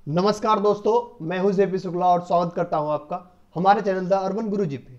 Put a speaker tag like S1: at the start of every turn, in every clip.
S1: नमस्कार दोस्तों, मैं हूं जेपी शुक्ला और स्वागत करता हूं आपका हमारे चैनल द अर्बन गुरुजी पे।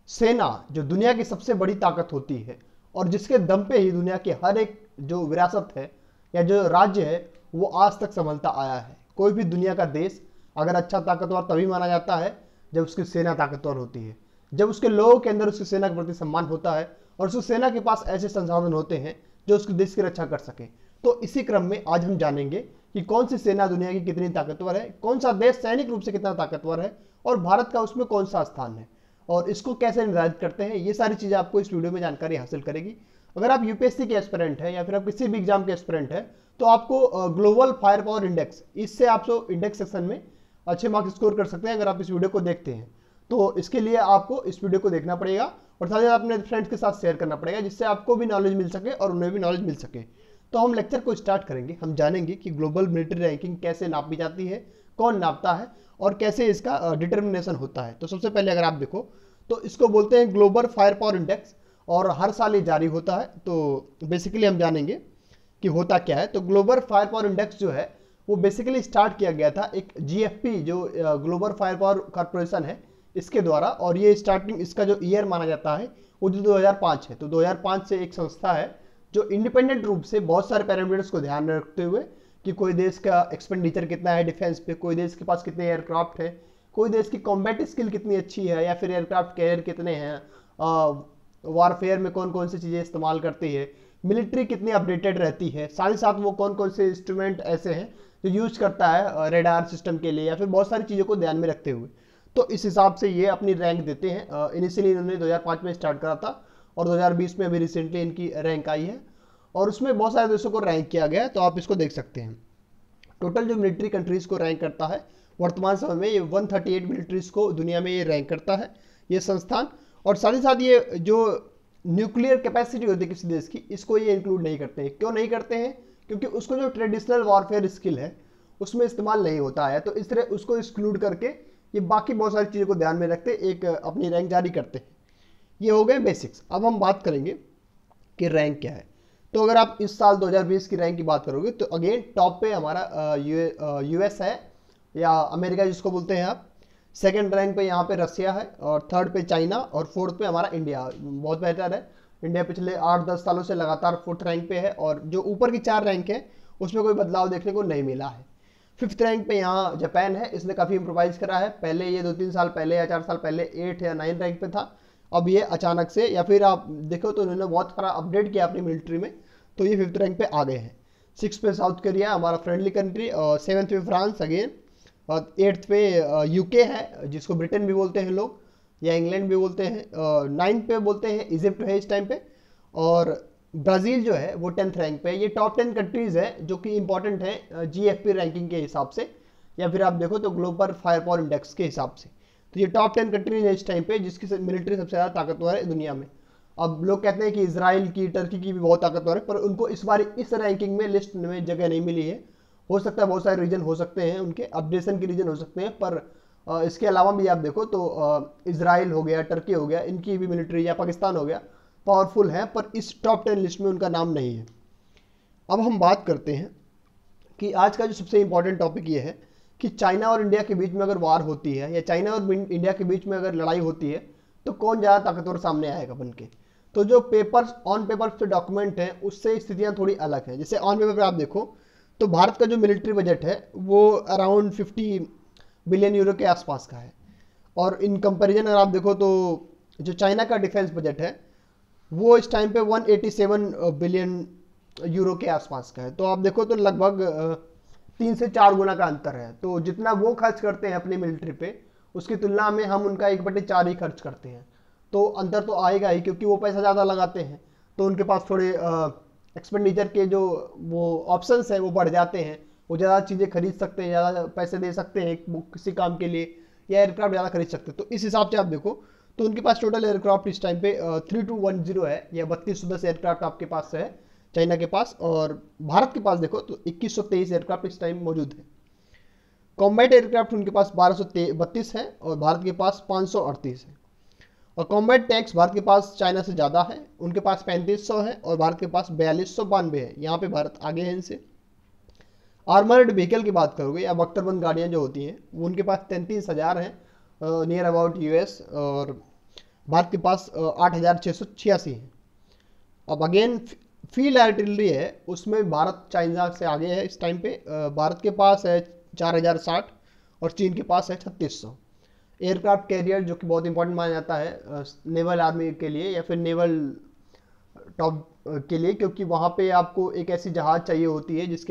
S1: सेना जो दुनिया की सबसे बड़ी ताकत होती है और जिसके दम पे ही दुनिया की हर एक जो विरासत है या जो राज्य है वो आज तक संभलता आया है। कोई भी दुनिया का देश अगर अच्छा ताकतवर तभी माना जाता है जब उसकी सेना ताकतवर होती है, जब उसके लोगों के अंदर उसकी सेना के प्रति सम्मान होता है और उसकी सेना के पास ऐसे संसाधन होते हैं जो उसके देश की रक्षा कर सके। तो इसी क्रम में आज हम जानेंगे कि कौन सी सेना दुनिया की कितनी ताकतवर है, कौन सा देश सैनिक रूप से कितना ताकतवर है और भारत का उसमें कौन सा स्थान है और इसको कैसे निर्धारित करते हैं। ये सारी चीज़ें आपको इस वीडियो में जानकारी हासिल करेगी। अगर आप यूपीएससी के एस्पिरेंट हैं या फिर आप किसी भी एग्जाम के एस्पिरेंट हैं तो आपको ग्लोबल फायर पावर इंडेक्स, इससे आप इंडेक्स सेक्शन में अच्छे मार्क्स स्कोर कर सकते हैं अगर आप इस वीडियो को देखते हैं। तो इसके लिए आपको इस वीडियो को देखना पड़ेगा और साथ ही अपने फ्रेंड्स के साथ शेयर करना पड़ेगा जिससे आपको भी नॉलेज मिल सके और उन्हें भी नॉलेज मिल सके। तो हम लेक्चर को स्टार्ट करेंगे। हम जानेंगे कि ग्लोबल मिलिट्री रैंकिंग कैसे नापी जाती है, कौन नापता है और कैसे इसका डिटर्मिनेशन होता है। तो सबसे पहले अगर आप देखो तो इसको बोलते हैं ग्लोबल फायर पावर इंडेक्स और हर साल ये जारी होता है। तो बेसिकली हम जानेंगे कि होता क्या है। तो ग्लोबल फायर पावर इंडेक्स जो है वो बेसिकली स्टार्ट किया गया था एक जीएफपी जो ग्लोबल फायर पावर कॉर्पोरेशन है इसके द्वारा, और ये स्टार्टिंग इसका जो ईयर माना जाता है वो जो 2005 है। तो 2005 से एक संस्था है जो इंडिपेंडेंट रूप से बहुत सारे पैरामीटर्स को ध्यान में रखते हुए कि कोई देश का एक्सपेंडिचर कितना है डिफेंस पे, कोई देश के पास कितने एयरक्राफ्ट है, कोई देश की कॉम्बैट स्किल कितनी अच्छी है या फिर एयरक्राफ्ट कैरियर कितने हैं, वारफेयर में कौन कौन सी चीज़ें इस्तेमाल करती है, मिलिट्री कितनी अपडेटेड रहती है, साथ ही साथ वो कौन कौन से इंस्ट्रूमेंट ऐसे हैं जो यूज करता है रेडार सिस्टम के लिए या फिर बहुत सारी चीज़ों को ध्यान में रखते हुए। तो इस हिसाब से ये अपनी रैंक देते हैं। इनिशियली इन्होंने 2005 में स्टार्ट करा था और 2020 में अभी रिसेंटली इनकी रैंक आई है और उसमें बहुत सारे देशों को रैंक किया गया है। तो आप इसको देख सकते हैं। टोटल जो मिलिट्री कंट्रीज को रैंक करता है वर्तमान समय में ये 138 मिलिट्रीज को दुनिया में ये रैंक करता है ये संस्थान। और साथ ही साथ ये जो न्यूक्लियर कैपेसिटी होती है किसी देश की, इसको ये इंक्लूड नहीं करते हैं। क्यों नहीं करते हैं? क्योंकि उसको जो ट्रेडिशनल वॉरफेयर स्किल है उसमें इस्तेमाल नहीं होता है। तो इस तरह उसको एक्सक्लूड करके ये बाकी बहुत सारी चीज़ों को ध्यान में रखते एक अपनी रैंक जारी करते हैं। ये हो गए बेसिक्स। अब हम बात करेंगे कि रैंक क्या है। तो अगर आप इस साल 2020 की रैंक की बात करोगे तो अगेन टॉप पे हमारा यूएस है या अमेरिका जिसको बोलते हैं आप। सेकंड रैंक पे यहाँ पे रसिया है और थर्ड पे चाइना और फोर्थ पे हमारा इंडिया। बहुत बेहतर है। इंडिया पिछले 8-10 सालों से लगातार फोर्थ रैंक पे है और जो ऊपर की 4 रैंक है उसमें कोई बदलाव देखने को नहीं मिला है। फिफ्थ रैंक पे यहाँ जापान है। इसने काफ़ी इम्प्रोवाइज करा है। पहले ये 2-3 साल पहले या 4 साल पहले 8 या 9 रैंक पे था। अब ये अचानक से, या फिर आप देखो तो इन्होंने बहुत सारा अपडेट किया अपनी मिलिट्री में, तो ये फिफ्थ रैंक पे आ गए हैं। 6 पे साउथ कोरिया हमारा फ्रेंडली कंट्री और 7th पे फ्रांस अगेन और 8th पे यूके है जिसको ब्रिटेन भी बोलते हैं लोग या इंग्लैंड भी बोलते हैं। 9th पे बोलते हैं इजिप्ट है इस टाइम पे और ब्राज़ील जो है वो 10th रैंक पे है। ये टॉप 10 कंट्रीज़ है जो कि इंपॉर्टेंट है जीएफपी रैंकिंग के हिसाब से या फिर आप देखो तो ग्लोबल फायर पावर इंडेक्स के हिसाब से। तो ये टॉप 10 कंट्रीज है इस टाइम पे जिसकी मिलिट्री सबसे ज़्यादा ताकतवर है दुनिया में। अब लोग कहते हैं कि इसराइल की, टर्की की भी बहुत ताकतवर है, पर उनको इस बार इस रैंकिंग में लिस्ट में जगह नहीं मिली है। हो सकता है बहुत सारे रीजन हो सकते हैं उनके अपडेशन के रीजन हो सकते हैं, पर इसके अलावा भी आप देखो तो इसराइल हो गया, टर्की हो गया, इनकी भी मिलिट्री या पाकिस्तान हो गया पावरफुल है, पर इस टॉप 10 लिस्ट में उनका नाम नहीं है। अब हम बात करते हैं कि आज का जो सबसे इंपॉर्टेंट टॉपिक ये है कि चाइना और इंडिया के बीच में अगर वार होती है या चाइना और इंडिया के बीच में अगर लड़ाई होती है तो कौन ज़्यादा ताकतवर सामने आएगा बन के। तो जो पेपर्स ऑन पेपर जो डॉक्यूमेंट हैं उससे स्थितियां थोड़ी अलग हैं। जैसे ऑन पेपर पर आप देखो तो भारत का जो मिलिट्री बजट है वो अराउंड 50 बिलियन यूरो के आसपास का है और इन कंपैरिजन अगर आप देखो तो जो चाइना का डिफेंस बजट है वो इस टाइम पे 187 बिलियन यूरो के आसपास का है। तो आप देखो तो लगभग 3 से 4 गुना का अंतर है। तो जितना वो खर्च करते हैं अपनी मिलिट्री पे उसकी तुलना में हम उनका 1/4 ही खर्च करते हैं। तो अंतर तो आएगा ही क्योंकि वो पैसा ज़्यादा लगाते हैं तो उनके पास थोड़े एक्सपेंडिचर के जो वो ऑप्शंस हैं वो बढ़ जाते हैं। वो ज़्यादा चीज़ें खरीद सकते हैं, ज़्यादा पैसे दे सकते हैं किसी काम के लिए या एयरक्राफ्ट ज़्यादा खरीद सकते हैं। तो इस हिसाब से आप देखो तो उनके पास टोटल एयरक्राफ्ट इस टाइम पे 3210 है या 3210 एयरक्राफ्ट आपके पास है चाइना के पास, और भारत के पास देखो तो 2123 एयरक्राफ्ट इस टाइम मौजूद है। कॉम्बैट एयरक्राफ्ट उनके पास 1232 है और भारत के पास 538 है। और कॉम्बैट टैंक्स भारत के पास चाइना से ज़्यादा है, उनके पास 3500 है और भारत के पास 4292 है। यहाँ पे भारत आगे है इनसे। आर्मर्ड व्हीकल की बात करोगे या बख्तरबंद गाड़ियाँ जो होती हैं वो उनके पास 33,000 हैं नियर अबाउट यूएस, और भारत के पास 8,686 हैं। अब अगेन फील्ड आर्टिलरी है, उसमें भारत चाइना से आगे है इस टाइम पे। भारत के पास है 4,060 और चीन के पास है 3,600। एयरक्राफ्ट कैरियर जो कि बहुत इंपॉर्टेंट माना जाता है नेवल आर्मी के लिए या फिर नेवल टॉप के लिए, क्योंकि वहाँ पे आपको एक ऐसी जहाज़ चाहिए होती है जिस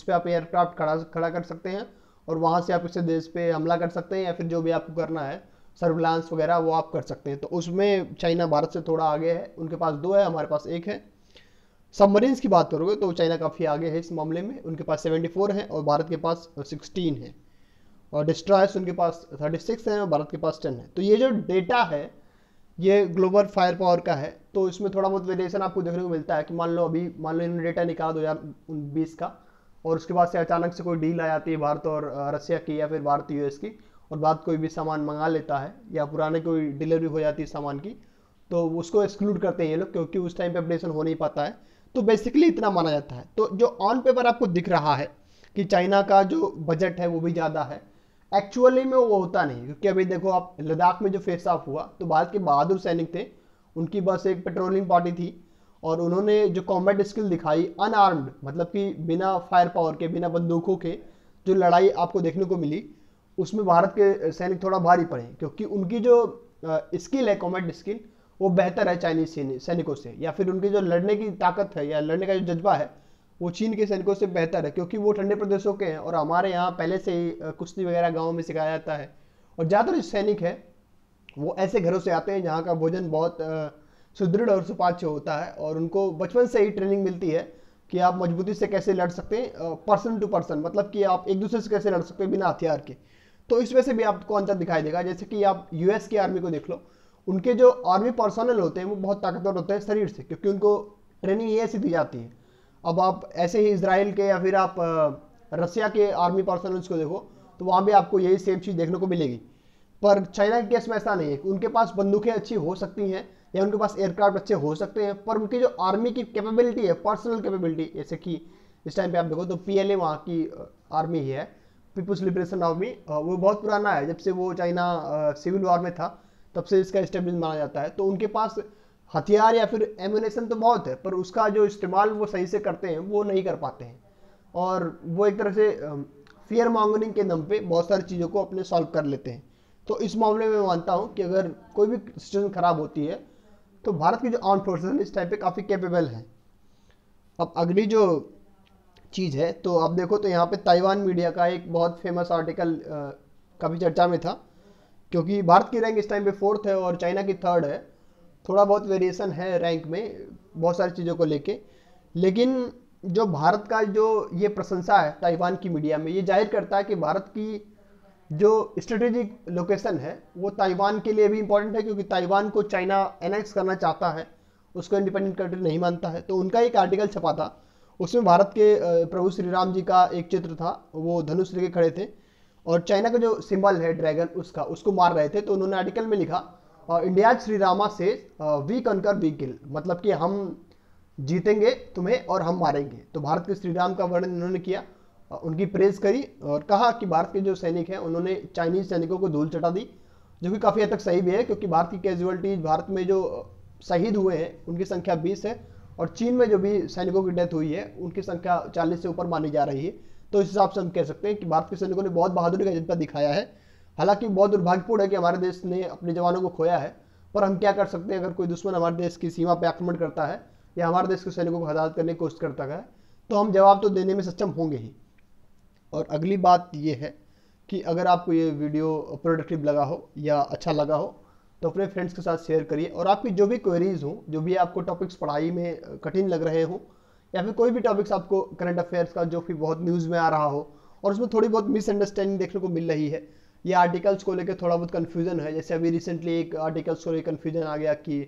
S1: पे आप एयरक्राफ्ट खड़ा कर सकते हैं और वहाँ से आप किसी देश पे हमला कर सकते हैं या फिर जो भी आपको करना है सर्विलांस वगैरह वो आप कर सकते हैं। तो उसमें चाइना भारत से थोड़ा आगे है, उनके पास 2 है, हमारे पास 1 है। सबमरीन्स की बात करोगे तो चाइना काफ़ी आगे है इस मामले में, उनके पास 74 है और भारत के पास 16 है। और डिस्ट्रॉयर्स उनके पास 36 हैं और भारत के पास 10 है। तो ये जो डेटा है ये ग्लोबल फायर पावर का है, तो इसमें थोड़ा बहुत वेरिएशन आपको देखने को मिलता है कि मान लो इन्होंने डेटा निकाला 2020 का और उसके बाद से अचानक से कोई डील आ जाती है भारत और रसिया की या फिर भारत यूएस की, और भारत कोई भी सामान मंगा लेता है या पुराने कोई डिलीवरी हो जाती है सामान की, तो उसको एक्सक्लूड करते हैं ये लोग, क्योंकि उस टाइम पे अपडेशन हो नहीं पाता है। तो बेसिकली इतना माना जाता है। तो जो ऑन पेपर आपको दिख रहा है कि चाइना का जो बजट है वो भी ज़्यादा है, एक्चुअली में वो होता नहीं, क्योंकि अभी देखो आप लद्दाख में जो फेस ऑफ हुआ तो भारत के बहादुर सैनिक थे, उनकी बस एक पेट्रोलिंग पार्टी थी और उन्होंने जो कॉम्बैट स्किल दिखाई अनआर्म्ड, मतलब कि बिना फायर पावर के, बिना बंदूकों के जो लड़ाई आपको देखने को मिली, उसमें भारत के सैनिक थोड़ा भारी पड़े, क्योंकि उनकी जो स्किल है कॉम्बैट स्किल वो बेहतर है चाइनीज सैनिकों से, या फिर उनकी जो लड़ने की ताकत है या लड़ने का जो जज्बा है वो चीन के सैनिकों से बेहतर है, क्योंकि वो ठंडे प्रदेशों के हैं और हमारे यहाँ पहले से ही कुश्ती वगैरह गाँव में सिखाया जाता है। और ज़्यादातर जो सैनिक है वो ऐसे घरों से आते हैं जहाँ का भोजन बहुत सुदृढ़ और सुपाच्य होता है और उनको बचपन से ही ट्रेनिंग मिलती है कि आप मजबूती से कैसे लड़ सकते हैं पर्सन टू पर्सन, मतलब कि आप एक दूसरे से कैसे लड़ सकते हैं बिना हथियार के। तो इस वजह से भी आपको अंतर दिखाई देगा। जैसे कि आप यूएस की आर्मी को देख लो, उनके जो आर्मी पर्सनल होते हैं वो बहुत ताकतवर होते हैं शरीर से, क्योंकि उनको ट्रेनिंग ये ऐसी दी जाती है। अब आप ऐसे ही इसराइल के या फिर आप रसिया के आर्मी पर्सनल्स को देखो तो वहाँ भी आपको यही सेम चीज़ देखने को मिलेगी। पर चाइना के केस में ऐसा नहीं है कि उनके पास बंदूकें अच्छी हो सकती हैं या उनके पास एयरक्राफ्ट अच्छे हो सकते हैं, पर उनकी जो आर्मी की कैपेबिलिटी है, पर्सनल कैपेबिलिटी, जैसे कि इस टाइम पे आप देखो तो पीएलए वहाँ की आर्मी ही है, पीपुल्स लिबरेशन आर्मी, वो बहुत पुराना है, जब से वो चाइना सिविल वॉर में था तब से इसका एस्टेब्लिश माना जाता है। तो उनके पास हथियार या फिर एम्यूनेशन तो बहुत है, पर उसका जो इस्तेमाल वो सही से करते हैं वो नहीं कर पाते हैं, और वो एक तरह से फियर मॉन्गरिंग के दम पे बहुत सारी चीज़ों को अपने सॉल्व कर लेते हैं। तो इस मामले में मैं मानता हूँ कि अगर कोई भी सिचुएशन खराब होती है तो भारत की जो आर्म फोर्सेस हैं इस टाइप पे काफ़ी कैपेबल हैं। अब अगली जो चीज़ है तो आप देखो तो यहाँ पे ताइवान मीडिया का एक बहुत फेमस आर्टिकल काफ़ी चर्चा में था, क्योंकि भारत की रैंक इस टाइम पे 4th है और चाइना की 3rd है। थोड़ा बहुत वेरिएशन है रैंक में बहुत सारी चीज़ों को लेके, लेकिन जो भारत का जो ये प्रशंसा है ताइवान की मीडिया में, ये जाहिर करता है कि भारत की जो स्ट्रेटेजिक लोकेशन है वो ताइवान के लिए भी इंपॉर्टेंट है, क्योंकि ताइवान को चाइना एनेक्स करना चाहता है, उसको इंडिपेंडेंट कंट्री नहीं मानता है। तो उनका एक आर्टिकल छपा था, उसमें भारत के प्रभु श्री राम जी का एक चित्र था, वो धनुष लेके खड़े थे और चाइना का जो सिंबल है ड्रैगन उसको मार रहे थे। तो उन्होंने आर्टिकल में लिखा इंडिया श्री रामा से वी कनकर वी किल, मतलब कि हम जीतेंगे तुम्हें और हम मारेंगे। तो भारत के श्री राम का वर्णन उन्होंने किया, उनकी प्रेज करी और कहा कि भारत के जो सैनिक हैं उन्होंने चाइनीज सैनिकों को धूल चटा दी, जो कि काफ़ी हद तक सही भी है, क्योंकि भारत की कैजुअलिटीज, भारत में जो शहीद हुए हैं उनकी संख्या 20 है और चीन में जो भी सैनिकों की डेथ हुई है उनकी संख्या 40 से ऊपर मानी जा रही है। तो इस हिसाब से हम कह सकते हैं कि भारत के सैनिकों ने बहुत बहादुरी का जज्बा दिखाया है। हालांकि बहुत दुर्भाग्यपूर्ण है कि हमारे देश ने अपने जवानों को खोया है, पर हम क्या कर सकते हैं, अगर कोई दुश्मन हमारे देश की सीमा पर आक्रमण करता है या हमारे देश के सैनिकों को हताहत करने की कोशिश करता है तो हम जवाब तो देने में सक्षम होंगे ही। और अगली बात ये है कि अगर आपको ये वीडियो प्रोडक्टिव लगा हो या अच्छा लगा हो तो अपने फ्रेंड्स के साथ शेयर करिए, और आपकी जो भी क्वेरीज हो, जो भी आपको टॉपिक्स पढ़ाई में कठिन लग रहे हो या फिर कोई भी टॉपिक्स आपको करंट अफेयर्स का जो कि बहुत न्यूज़ में आ रहा हो और उसमें थोड़ी बहुत मिसअंडरस्टैंडिंग देखने को मिल रही है या आर्टिकल्स को लेकर थोड़ा बहुत कन्फ्यूजन है, जैसे अभी रिसेंटली एक आर्टिकल्स को लेकर कन्फ्यूजन आ गया कि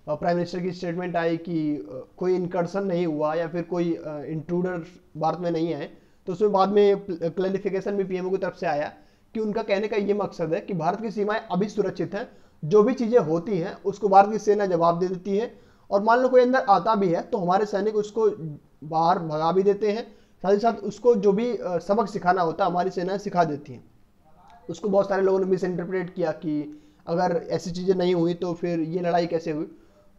S1: प्राइम मिनिस्टर की स्टेटमेंट आई कि कोई इनकर्सन नहीं हुआ या फिर कोई इंट्रूडर भारत में नहीं आए, तो उसमें बाद में क्लैरिफिकेशन भी पीएमओ की तरफ से आया कि उनका कहने का ये मकसद है कि भारत की सीमाएं अभी सुरक्षित हैं, जो भी चीज़ें होती हैं उसको भारत की सेना जवाब दे देती है, और मान लो कोई अंदर आता भी है तो हमारे सैनिक उसको बाहर भगा भी देते हैं, साथ ही साथ उसको जो भी सबक सिखाना होता है हमारी सेनाएं सिखा देती हैं। उसको बहुत सारे लोगों ने मिस इंटरप्रेट किया कि अगर ऐसी चीज़ें नहीं हुई तो फिर ये लड़ाई कैसे हुई।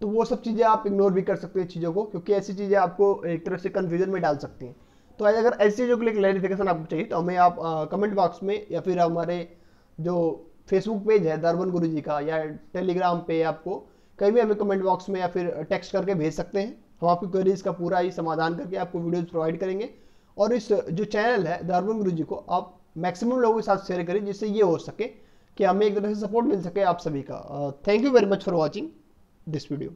S1: तो वो सब चीज़ें आप इग्नोर भी कर सकते हैं चीज़ों को, क्योंकि ऐसी चीज़ें आपको एक तरह से कन्फ्यूजन में डाल सकती हैं। तो अगर ऐसी चीज़ों के लिए क्लैरिफिकेशन आपको चाहिए तो हमें आप कमेंट बॉक्स में या फिर हमारे जो फेसबुक पेज है द अर्बन गुरुजी का, या टेलीग्राम पे आपको कहीं भी हमें कमेंट बॉक्स में या फिर टेक्स्ट करके भेज सकते हैं। हम आपकी क्वेरीज का पूरा ही समाधान करके आपको वीडियोज प्रोवाइड करेंगे। और इस जो चैनल है द अर्बन गुरुजी को आप मैक्सिमम लोगों के साथ शेयर करें, जिससे ये हो सके कि हमें एक तरह से सपोर्ट मिल सके आप सभी का। Thank you very much for watching this video.